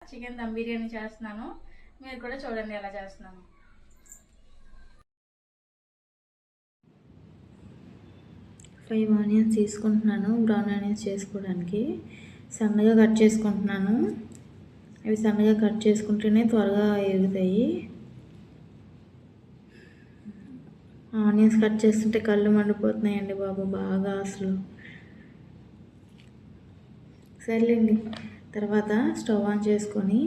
Chicken dum biryani చేస్తున్నాను. మీరు కూడా చూడండి ఎలా చేస్తున్నాను. 5 ఆనియన్స్ తీసుకుంటున్నాను బ్రౌన్ ఆనియన్స్ చేసుకోవడానికి. సన్నగా కట్ చేసుకుంటున్నాను. అవి సన్నగా కట్ చేసుకుంటేనే త్వరగా ఎగుతాయి. ఆనియన్స్ కట్ చేస్తుంటే కళ్ళు మండిపోతున్నాయండి బాబు, బాగా అసలు. సర్లేండి. తర్వాత స్టవ్ ఆన్ చేసుకొని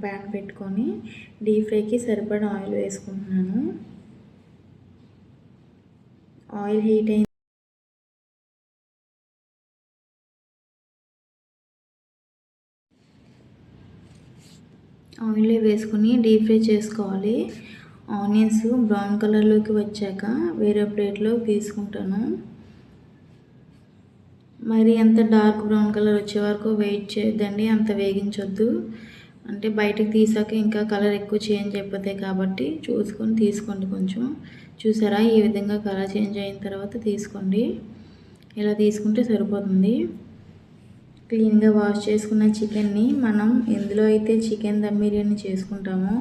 ప్యాన్ పెట్టుకొని డీప్ ఫ్రైకి సరిపడా ఆయిల్ వేసుకుంటున్నాను. ఆయిల్ హీట్ అయిన ఆయిల్ వేసుకొని డీప్ ఫ్రై చేసుకోవాలి. ఆనియన్స్ బ్రౌన్ కలర్లోకి వచ్చాక వేరే ప్లేట్లో తీసుకుంటాను. మరి అంత డార్క్ బ్రౌన్ కలర్ వచ్చే వరకు వెయిట్ చేయొద్దండి, అంత వేగించొద్దు. అంటే బయటకు తీసాక ఇంకా కలర్ ఎక్కువ చేంజ్ అయిపోతాయి కాబట్టి చూసుకొని తీసుకోండి. కొంచెం చూసారా, ఈ విధంగా కలర్ చేంజ్ అయిన తర్వాత తీసుకోండి. ఇలా తీసుకుంటే సరిపోతుంది. క్లీన్గా వాష్ చేసుకున్న చికెన్ని మనం ఎందులో అయితే చికెన్ దమ్ బిర్యానీ చేసుకుంటామో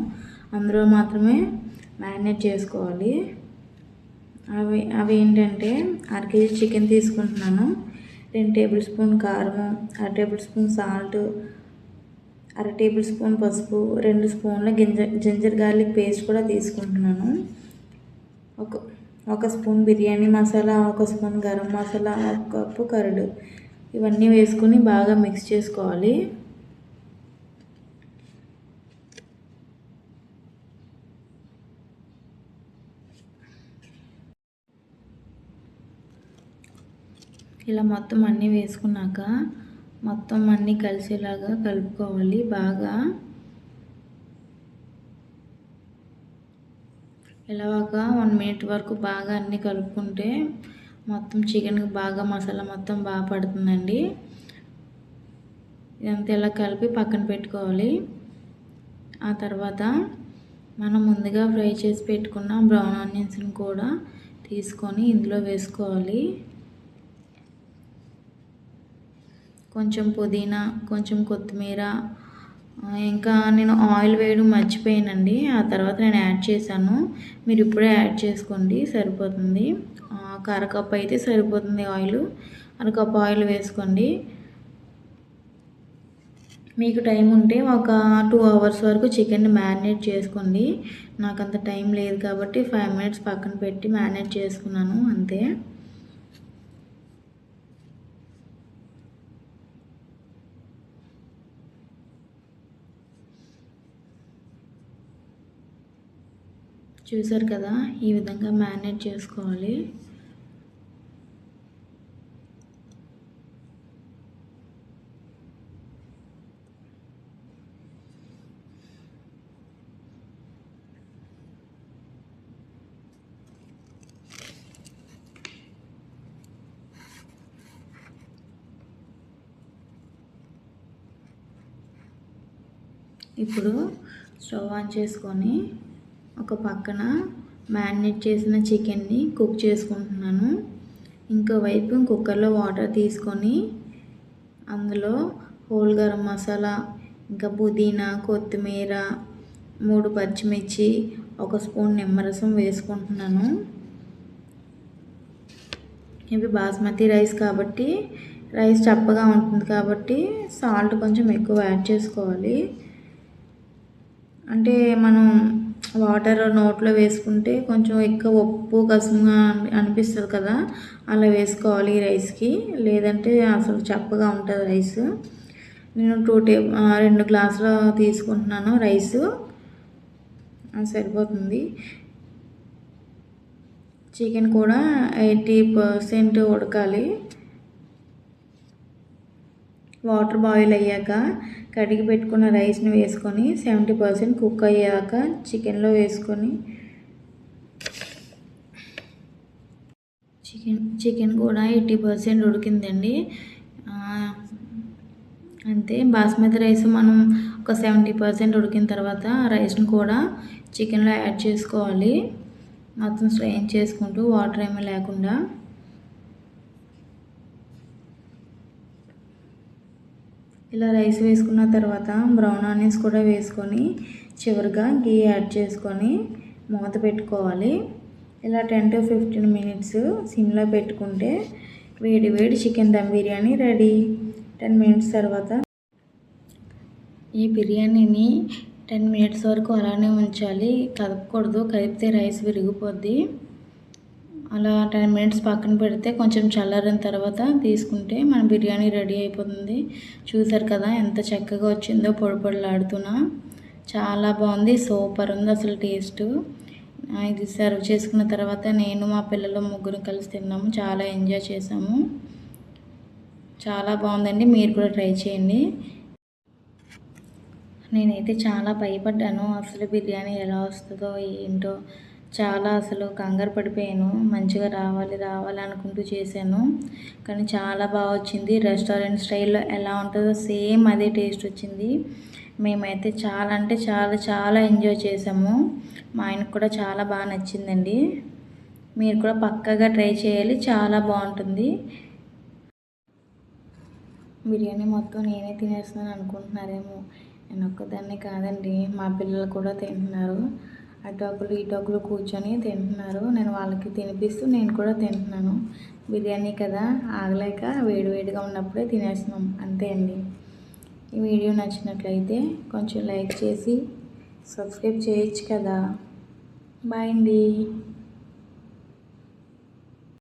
అందులో మాత్రమే మ్యారినేట్ చేసుకోవాలి. అవి ఏంటంటే 1/2 కేజీ చికెన్ తీసుకుంటున్నాను. 2 టేబుల్ స్పూన్ కారము, 1/2 table spoon salt, 1/2 table spoon పసుపు, 2 స్పూన్ల జింజర్ గార్లిక్ పేస్ట్ కూడా తీసుకుంటున్నాను. ఒక spoon biryani masala, 1 spoon garam masala, 1 cup curd, ఇవన్నీ వేసుకొని బాగా మిక్స్ చేసుకోవాలి. ఇలా మొత్తం అన్నీ వేసుకున్నాక మొత్తం అన్నీ కలిసేలాగా కలుపుకోవాలి. బాగా ఇలా ఒక 1 మినిట్ వరకు బాగా అన్నీ కలుపుకుంటే మొత్తం చికెన్కి బాగా మసాలా మొత్తం బాగా పడుతుందండి. ఇదంతా ఇలా కలిపి పక్కన పెట్టుకోవాలి. ఆ తర్వాత మనం ముందుగా ఫ్రై చేసి పెట్టుకున్న బ్రౌన్ ఆనియన్స్ని కూడా తీసుకొని ఇందులో వేసుకోవాలి. కొంచెం పుదీనా, కొంచెం కొత్తిమీర, ఇంకా నేను ఆయిల్ వేయడం మర్చిపోయానండి. ఆ తర్వాత నేను యాడ్ చేశాను. మీరు ఇప్పుడే యాడ్ చేసుకోండి, సరిపోతుంది. 1/2 కప్ అయితే సరిపోతుంది ఆయిల్. 1/2 కప్ ఆయిల్ వేసుకోండి. మీకు టైం ఉంటే ఒక 2 అవర్స్ వరకు చికెన్ మ్యారినేట్ చేసుకోండి. నాకు అంత టైం లేదు కాబట్టి 5 మినిట్స్ పక్కన పెట్టి మ్యారినేట్ చేసుకున్నాను అంతే. చూసారు కదా, ఈ విధంగా మ్యారినేట్ చేసుకోవాలి. ఇప్పుడు స్టవ్ ఆన్ చేసుకొని ఒక పక్కన మ్యారినేట్ చేసిన చికెన్ని కుక్ చేసుకుంటున్నాను. ఇంకోవైపు కుక్కర్లో వాటర్ తీసుకొని అందులో హోల్ గరం మసాలా, ఇంకా పుదీనా, కొత్తిమీర, 3 పచ్చిమిర్చి, 1 స్పూన్ నిమ్మరసం వేసుకుంటున్నాను. ఇవి బాస్మతి రైస్ కాబట్టి రైస్ చప్పగా ఉంటుంది కాబట్టి సాల్ట్ కొంచెం ఎక్కువ యాడ్ చేసుకోవాలి. అంటే మనం వాటర్ నోట్లో వేసుకుంటే కొంచెం ఎక్కువ ఉప్పు కసుముగా అనిపిస్తుంది కదా, అలా వేసుకోవాలి ఈ రైస్కి. లేదంటే అసలు చప్పగా ఉంటుంది రైస్. నేను 2 గ్లాసులు తీసుకుంటున్నాను రైస్, సరిపోతుంది. చికెన్ కూడా 80% ఉడకాలి. వాటర్ బాయిల్ అయ్యాక కడిగి పెట్టుకున్న రైస్ని వేసుకొని 70% కుక్ అయ్యాక చికెన్లో వేసుకొని చికెన్ కూడా 80% ఉడికిందండి. అంతే. బాస్మతి రైస్ మనం ఒక 70% ఉడికిన తర్వాత రైస్ని కూడా చికెన్లో యాడ్ చేసుకోవాలి. మొత్తం స్ట్రెయిన్ చేసుకుంటూ వాటర్ ఏమీ లేకుండా. ఇలా రైస్ వేసుకున్న తర్వాత బ్రౌన్ ఆనియన్స్ కూడా వేసుకొని చివరిగా గీ యాడ్ చేసుకొని మూత పెట్టుకోవాలి. ఇలా 10 to 15 minutes సిమ్లో పెట్టుకుంటే వేడి వేడి chicken dum biryani ready. 10 minutes తర్వాత ఈ బిర్యానీని 10 minutes వరకు అలానే ఉంచాలి, కదపకూడదు. కదిపితే రైస్ విరిగిపోద్ది. అలా 10 minutes పక్కన పెడితే కొంచెం చల్లారిన తర్వాత తీసుకుంటే మన బిర్యానీ రెడీ అయిపోతుంది. చూసారు కదా ఎంత చక్కగా వచ్చిందో, పొడి పొడిలాడుతున్నా. చాలా బాగుంది, సూపర్ ఉంది అసలు టేస్ట్. ఇది సర్వ్ చేసుకున్న తర్వాత నేను మా పిల్లలు ముగ్గురు కలిసి తిన్నాము. చాలా ఎంజాయ్ చేసాము. చాలా బాగుందండి, మీరు కూడా ట్రై చేయండి. నేనైతే చాలా భయపడ్డాను, అసలు బిర్యానీ ఎలా వస్తుందో ఏంటో. చాలా అసలు కంగారు పడిపోయాను. మంచిగా రావాలి అనుకుంటూ చేశాను, కానీ చాలా బాగా వచ్చింది. రెస్టారెంట్ స్టైల్లో ఎలా ఉంటుందో సేమ్ అదే టేస్ట్ వచ్చింది. మేమైతే చాలా అంటే చాలా ఎంజాయ్ చేసాము. మా ఆయనకు కూడా చాలా బాగా నచ్చిందండి. మీరు కూడా పక్కాగా ట్రై చేయాలి, చాలా బాగుంటుంది. బిర్యానీ మొత్తం నేనే తినేస్తున్నాను అనుకుంటున్నారేమో. నేను ఒక్కదాన్నే కాదండి, మా పిల్లలు కూడా తింటున్నారు. అటొకరు ఇటొకరు కూర్చొని తింటున్నారు. నేను వాళ్ళకి తినిపిస్తూ నేను కూడా తింటున్నాను. బిర్యానీ కదా, ఆగలేక వేడివేడిగా ఉన్నప్పుడే తినేస్తున్నాం, అంతే అండి. ఈ వీడియో నచ్చినట్లయితే కొంచెం లైక్ చేసి సబ్స్క్రైబ్ చేయొచ్చు కదా. బాయ్ అండి.